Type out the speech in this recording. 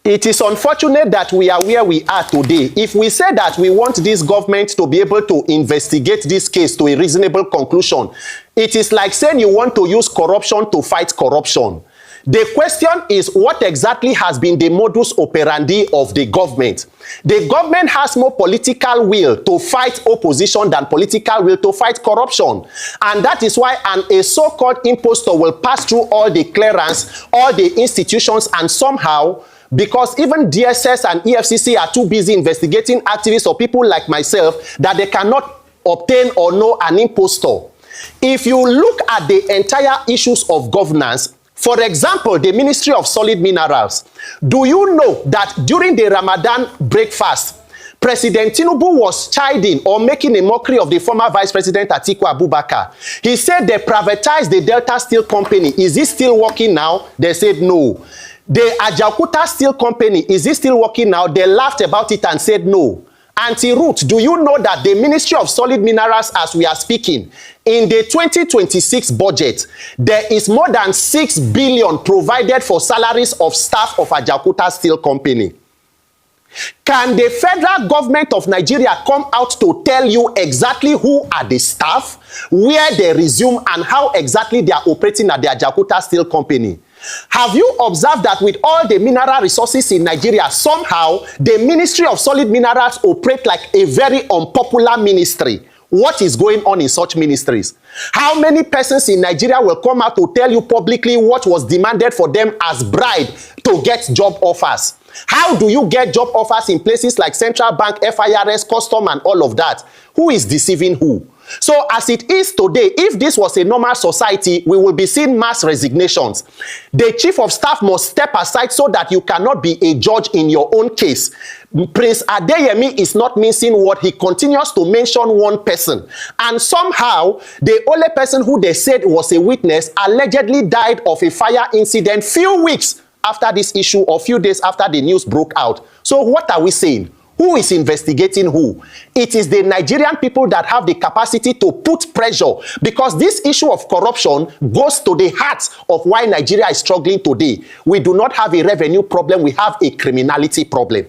It is unfortunate that we are where we are today. If we say that we want this government to be able to investigate this case to a reasonable conclusion, it is like saying you want to use corruption to fight corruption. The question is, what exactly has been the modus operandi of the government? The government has more political will to fight opposition than political will to fight corruption. And that is why a so-called impostor will pass through all the clearance, all the institutions, and somehow, because even DSS and EFCC are too busy investigating activists or people like myself, that they cannot obtain or know an impostor. If you look at the entire issues of governance, for example, the Ministry of Solid Minerals, do you know that during the Ramadan breakfast, President Tinubu was chiding or making a mockery of the former Vice President Atiku Abubakar? He said they privatized the Delta Steel Company. Is it still working now? They said no. The Ajaokuta Steel Company, is it still working now? They laughed about it and said no. Anti-root, do you know that the Ministry of Solid Minerals, as we are speaking, in the 2026 budget, there is more than 6 billion provided for salaries of staff of Ajaokuta Steel Company? Can the federal government of Nigeria come out to tell you exactly who are the staff, where they resume, and how exactly they are operating at the Ajaokuta Steel Company? Have you observed that with all the mineral resources in Nigeria, somehow the Ministry of Solid Minerals operate like a very unpopular ministry? What is going on in such ministries? How many persons in Nigeria will come out to tell you publicly what was demanded for them as bribe to get job offers? How do you get job offers in places like Central Bank, FIRS, Custom, and all of that? Who is deceiving who? So as it is today, if this was a normal society, we will be seeing mass resignations. The chief of staff must step aside so that you cannot be a judge in your own case. Prince Adeyemi is not mincing what he continues to mention one person. And somehow, the only person who they said was a witness allegedly died of a fire incident few weeks after this issue, or few days after the news broke out. So what are we saying? Who is investigating who? It is the Nigerian people that have the capacity to put pressure, because this issue of corruption goes to the heart of why Nigeria is struggling today. We do not have a revenue problem, we have a criminality problem.